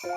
今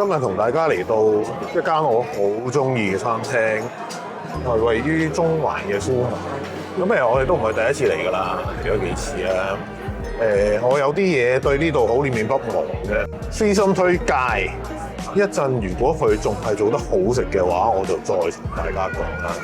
日同大家嚟到一間我好中意嘅餐廳，係位於中環嘅蘇麻。咁我哋都唔係第一次嚟㗎啦，嚟咗幾次啦。我有啲嘢對呢度好念念不忘嘅，私心推介。一陣如果佢仲係做得好食嘅話，我就再同大家講啦。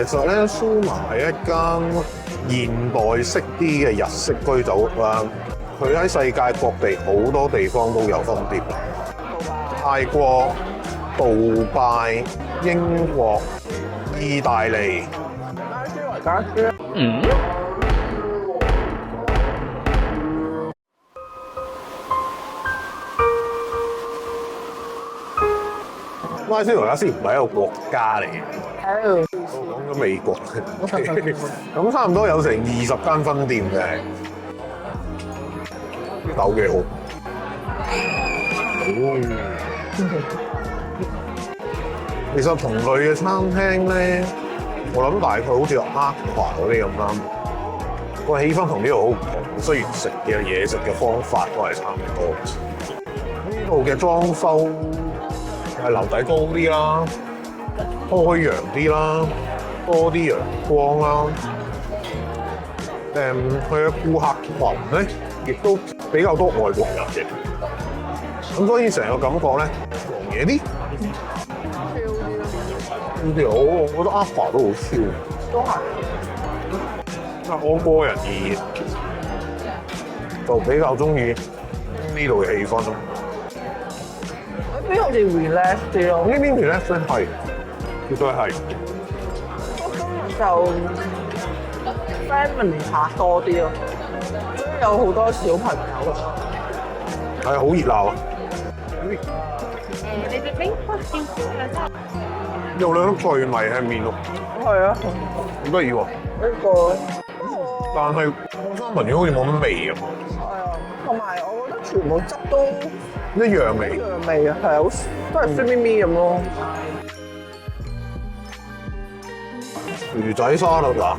其實咧，蘇麻係一間現代式啲嘅日式居酒屋啦。佢喺世界各地好多地方都有分店，泰國、杜拜、英國、意大利。拉斯維加斯唔係一個國家嚟嘅。我講咗美國，咁差唔多有成20間分店嘅，啲豆幾好。其實同類嘅餐廳咧，我諗大概好似Aqua嗰啲咁啦，個氣氛同呢度好唔同。雖然食嘅嘢食嘅方法都係差唔多，呢度嘅裝修係樓底高啲啦，開揚啲啦，多啲陽光啦。佢嘅顧客群咧，亦都比較多外國人嘅，咁所以成個感覺咧，狂野啲。我覺得Aqua都好超，都係。但我個人而言，就比較中意呢度嘅氣氛咯。呢邊好似 relax 啲咯。呢邊 relax 咧係，絕對係。就 family 客多啲咯，所以有好多小朋友咯。係好熱鬧啊！有兩粒脆米喺面咯。係啊，好得意喎！呢個，但係三文魚好似冇乜味咁。係啊，同埋我覺得全部汁都一樣味。一樣味啊，係啊，都係酸咪咪咁咯。魚仔沙律啊！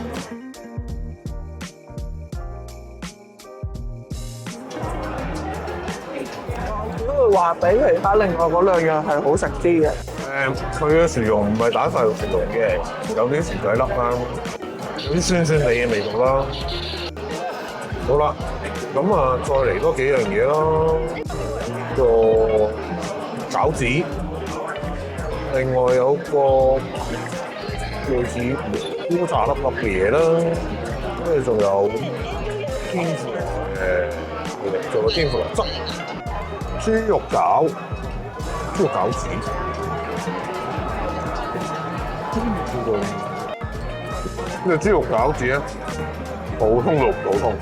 都會話比其他另外嗰兩樣係好食啲嘅。佢嘅薯蓉唔係打晒肉薯蓉嘅，有啲薯仔粒啦，有啲酸酸地嘅味道啦。好啦，咁啊，再嚟多幾樣嘢咯，個餃子，另外有個類似菇炸粒粒嘅嘢啦，跟住仲有天婦羅嘅，做個天婦羅汁，豬肉餃，豬肉餃子。呢個豬肉餃子咧，普通到唔普通。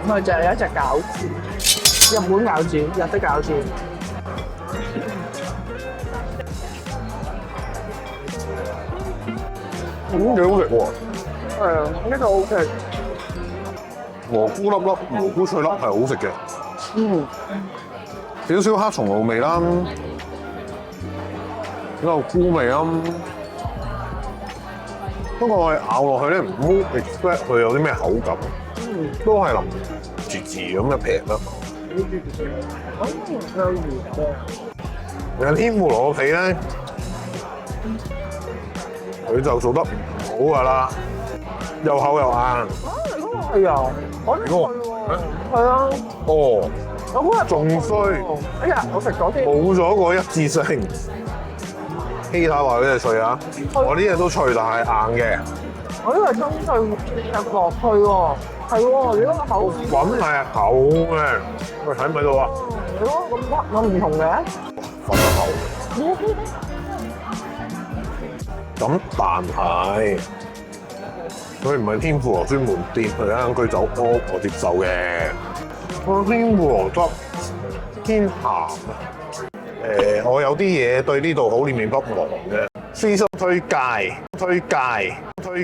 佢就係一隻餃子，日本餃子，日式餃子。幾好食喎！係啊，呢個 OK。蘑菇粒粒、蘑菇脆粒係好食嘅。嗯。少少黑松露味啦，有菇味啦。不過我哋咬落去咧，唔好 expect 佢有啲咩口感，都係腍住字咁嘅皮啦。其實天婦羅個皮咧，佢就做得唔好噶啦，又厚又硬。係啊，我呢個係啊。哦，我嗰日仲衰。哎呀，我食咗啲。冇咗個一致性。希太話嗰隻脆啊，我呢隻都脆，但係硬嘅。我呢個中脆入落去喎，係喎，你嗰個口粉係厚嘅，喂睇唔睇到啊？你嗰個咁唔同嘅，粉厚。咁但係佢唔係天婦羅專門店，佢係一間居酒屋，我接受嘅。個天婦羅汁偏鹹啊！我有啲嘢對呢度好念念不忘嘅，私心推介，衰咗啊！你不如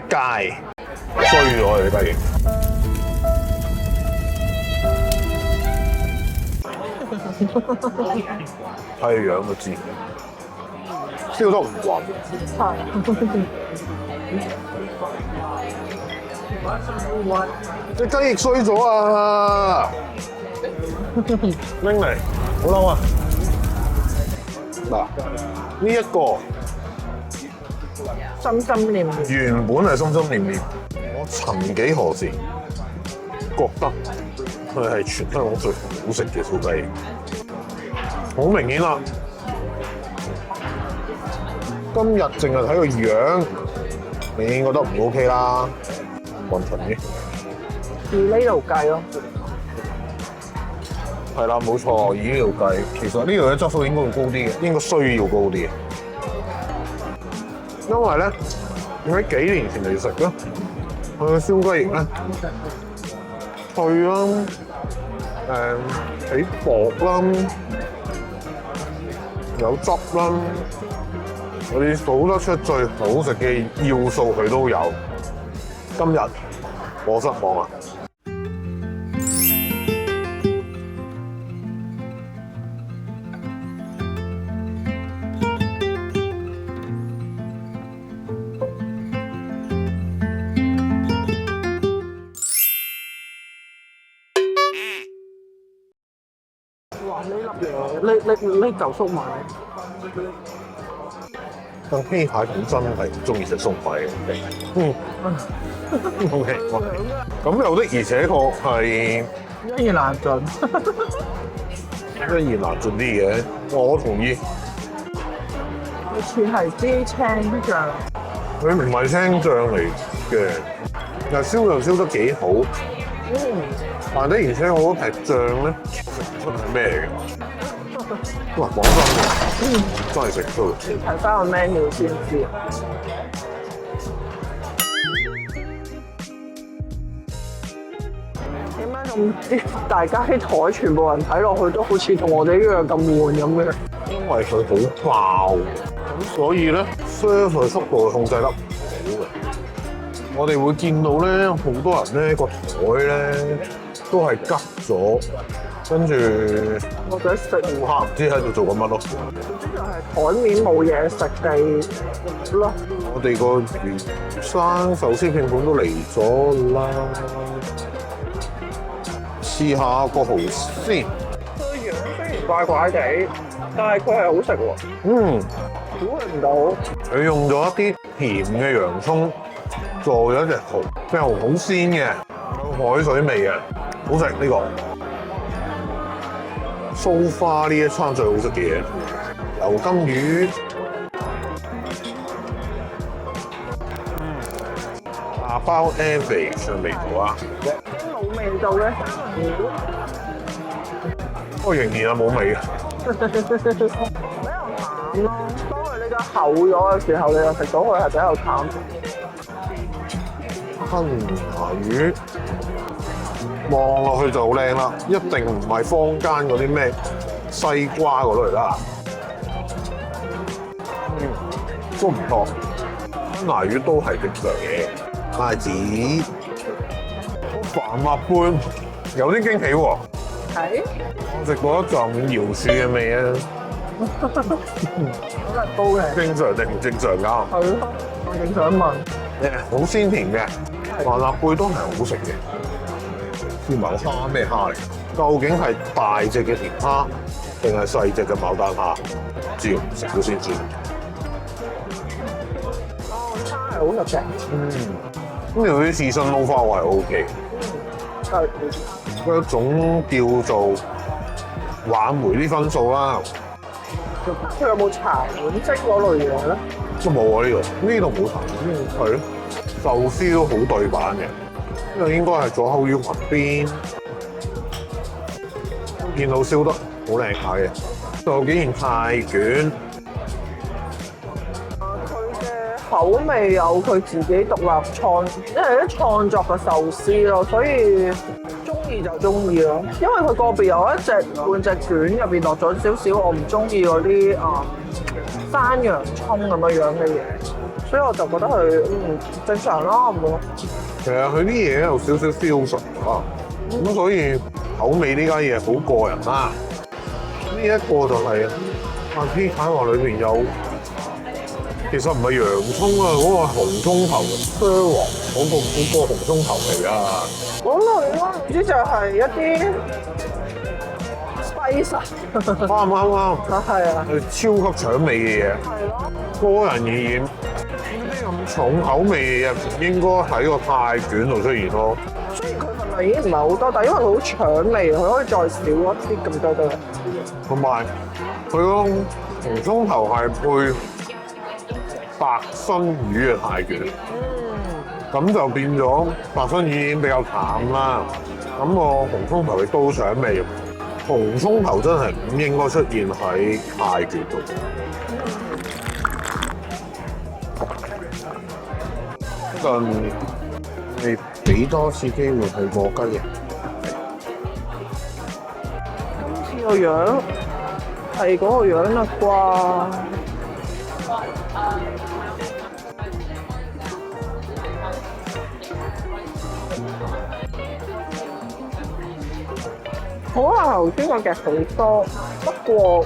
睇樣都知，燒得唔勻。隻雞翼衰咗啊！拎嚟，好嬲啊！嗱，呢一個心心念念，原本係心心念念，我曾幾何時覺得佢係全香港最好食嘅燒雞翼，好明顯啦。今日淨係睇個樣，你已經覺得唔 OK 啦，混沌嘅。以呢度計咯。係啦，冇錯，以呢度計，其實呢度嘅質素應該會高啲嘅，應該需要高啲嘅。因為咧，喺幾年前嚟食咧，佢嘅燒雞翼咧脆啦，皮薄啦，有汁啦，我哋數得出最好食嘅要素佢都有。今日我失望啦。哇！呢粒嘢，呢嚿粟米，但希太本身係唔中意食粟米嘅。OK，咁有的而且確係一言難盡，一言難盡啲嘅，我同意。好似係啲青醬，佢唔係青醬嚟嘅，但係燒又燒得幾好。但的而且確嗰撇醬咧，食唔出係咩嚟嘅。哇，講真嘅，真係食唔出。睇翻個 menu 先知。點解咁大家啲台全部人睇落去都好似同我哋一樣咁悶咁嘅？因為佢好爆，咁所以咧 serve 速度控制得唔好嘅。我哋會見到咧，好多人咧個台咧都係急咗，跟住或者食顧客唔知喺度做緊乜咯。呢個係台面冇嘢食地咯。我哋個魚生壽司拼盤都嚟咗啦，試下個蠔先。個樣雖然怪怪地，但係佢係好食喎。估唔到。佢用咗一啲甜嘅洋葱做咗一隻蠔，隻蠔好鮮嘅，有海水味嘅，好食呢個。蘇花呢一餐最好食嘅嘢，油金魚，茶包 Envy 嘅味道啊！啲冇味道嘅不過仍然係冇味嘅。比較淡咯。當佢呢個厚咗嘅時候，你就食到佢係比較淡。吞拿魚望落去就好靚啦，一定唔係坊間嗰啲咩西瓜嗰類啦。都唔錯，吞拿魚都係正常嘅。筷子，飯麥般有啲驚喜喎。係。我食過一陣瑤柱嘅味啊！好難煲嘅。正常定唔正常㗎？係咯，我正想問。好鮮甜嘅，麻辣貝都係好食嘅。試埋個蝦咩蝦嚟？究竟係大隻嘅甜蝦定係細隻嘅牡丹蝦？唔知，食咗先知。哦，蝦係好食嘅。咁有啲刺身撈花我係 O K。係。一種叫做挽回啲分數啦。佢有冇茶碗蒸嗰類嘢咧？都冇啊！呢度冇茶碗，係咯，壽司都好對版嘅，呢個應該係左口魚雲邊，見到燒得好靚下嘅。就竟然泰卷，佢嘅口味有佢自己獨立即係啲創作嘅壽司咯，所以中意就中意咯。因為佢個別有一隻半隻卷入邊落咗少少我唔中意嗰啲山洋葱咁樣嘅嘢，所以我就覺得佢正常咯，唔會。其實佢啲嘢有少少 fusion 啊，咁所以口味呢家嘢好個人啦。呢一個就係披薩話裏邊有，其實唔係洋葱啊，嗰個紅葱頭雙黃嗰個紅葱頭嚟啊！嗰類咯，唔知就係一啲 spice 啱。係啊，係超級搶味嘅嘢。係咯。個人而言，呢啲咁重口味嘅嘢唔應該喺個泰卷度出現咯。雖然佢份量已經唔係好多，但係因為佢好搶味，佢可以再少一啲咁多得。同埋佢嗰種紅葱頭係配白身魚嘅泰卷，咁就變咗白身魚已經比較淡啦。咁個紅葱頭亦都搶味，紅葱頭真係唔應該出現喺泰卷度。陣你俾多次機會去過雞翼。今次個樣係嗰個樣啦啩。好啊，頭先個夾好多，不過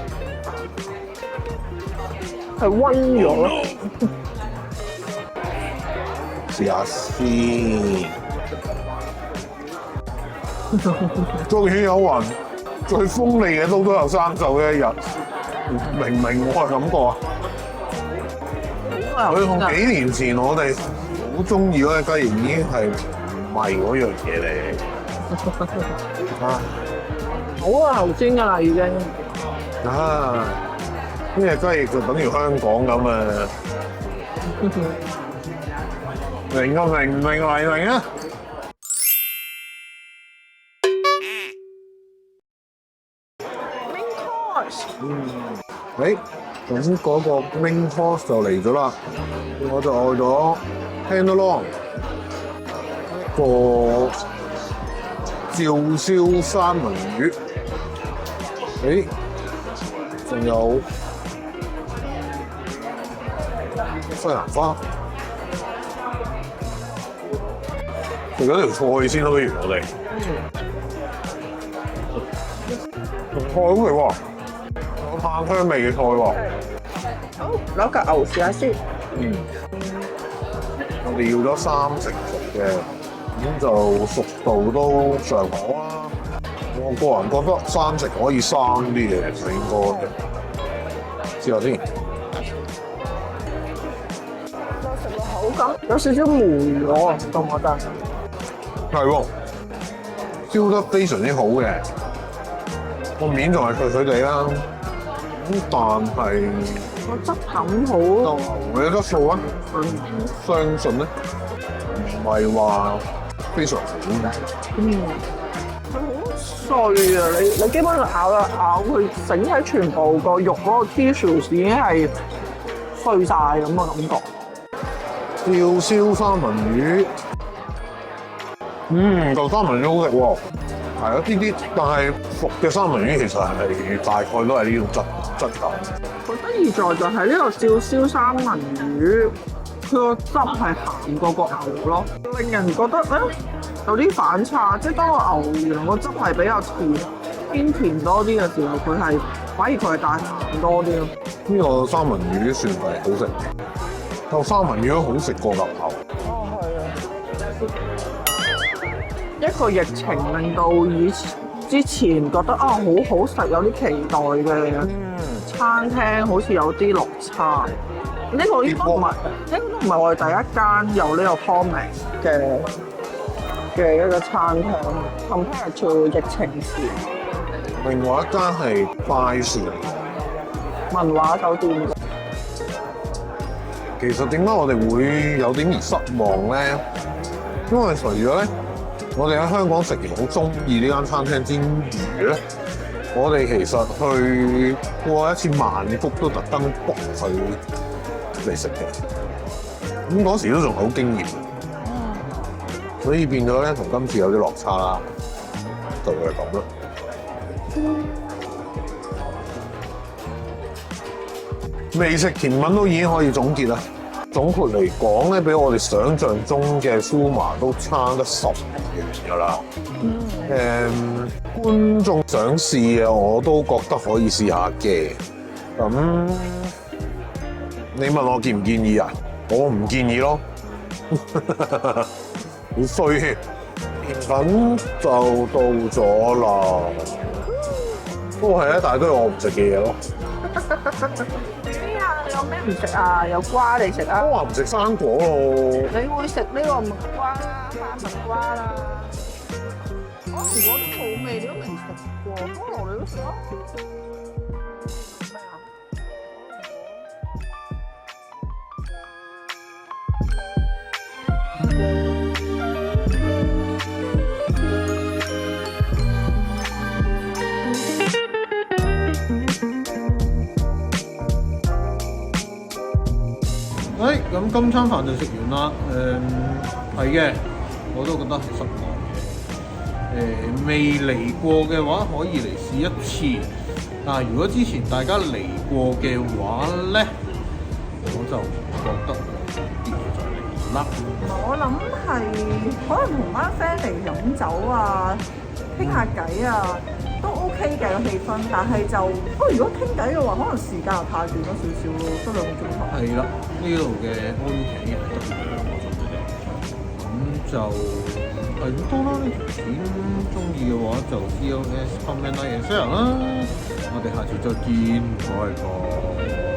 係溫咗。試下先。終於有雲，最鋒利嘅都有生鏽嘅一日。明明我係感覺啊，佢同幾年前我哋好中意嗰隻雞翼已經係唔係嗰樣嘢嚟。啊！好啊，頭先㗎啦已經。啊！呢隻雞翼就等於香港咁啊！明啊明，唔明嚟明啊！咁嗰個 main course 就嚟咗啦，我就嗌咗 tenderloin 一個照燒三文魚，仲有西蘭花，食咗條菜先啦，不如我哋菜好味喎，有炭香味嘅菜喎。好，攞嚿牛試下先。我哋要咗3成熟嘅，咁就熟度都尚可啦。我個人覺得3成可以生啲嘅，就應該試下先。食個口感有少少霉咗，我覺得。係喎，燒得非常之好嘅，個面仲係脆脆地啦。咁但係個質感好。牛嘅質素啊，相信咧，係話非常好。佢好碎啊！你基本上咬佢整體全部個肉嗰個 tissue 已經係碎晒咁嘅感覺。吊燒三文魚，嚿三文魚好食喎。係啊，啲，但係熟嘅三文魚其實係大概都係呢種質感。好得意在就係呢個吊燒三文魚，佢個汁係鹹過個牛咯，令人覺得有啲反差。即係當個牛原來個汁係比較偏甜多啲嘅時候，反而佢係帶鹹多啲咯。呢個三文魚算係好食，嚿三文魚都好食過牛。哦，係啊！一個疫情令到之前覺得好好食，有啲期待嘅餐廳好似有啲落差。呢個應該都唔係我哋第一間有呢個 format 嘅一個餐廳 ，compare to 疫情前。另外一間係快船文華酒店。其實點解我哋會有點而失望咧？因為除咗咧，我哋喺香港食完好中意呢間餐廳之餘咧，我哋其實去過一次曼谷都特登 book 佢嚟食嘅。咁嗰時都仲好驚豔，所以變咗咧同今次有啲落差啦，就係咁啦。美食甜品都已經可以總結啦。總括嚟講咧，比我哋想象中嘅蘇麻都差得10遠㗎啦。觀眾想試嘅我都覺得可以試下嘅。咁你問我建唔建議啊？我唔建議咯。好衰，甜品就到咗啦。都係一大堆我唔食嘅嘢咯。有咩唔食啊？有瓜你食啊？都話唔食生果咯。你會食呢個蜜瓜啦、花蜜瓜啦。如果都冇味，你都未食過。菠蘿你都食啊？咁今餐飯就食完啦。係嘅，我都覺得係失望嘅。未嚟過嘅話，可以嚟試一次。但係如果之前大家嚟過嘅話咧，我就覺得必要再嚟啦。我諗係可能同班 friend 嚟飲酒啊，傾下偈啊，都 OK 嘅個氣氛。但係就如果傾偈嘅話，可能時間又太短咗少少咯，得2個鐘頭。係啦，呢度嘅 all you can eat 係得2個鐘嘅啫。咁就係咁多啦。呢條片中意嘅話就 CLS comment like and share 啦。我哋下次再見，拜拜。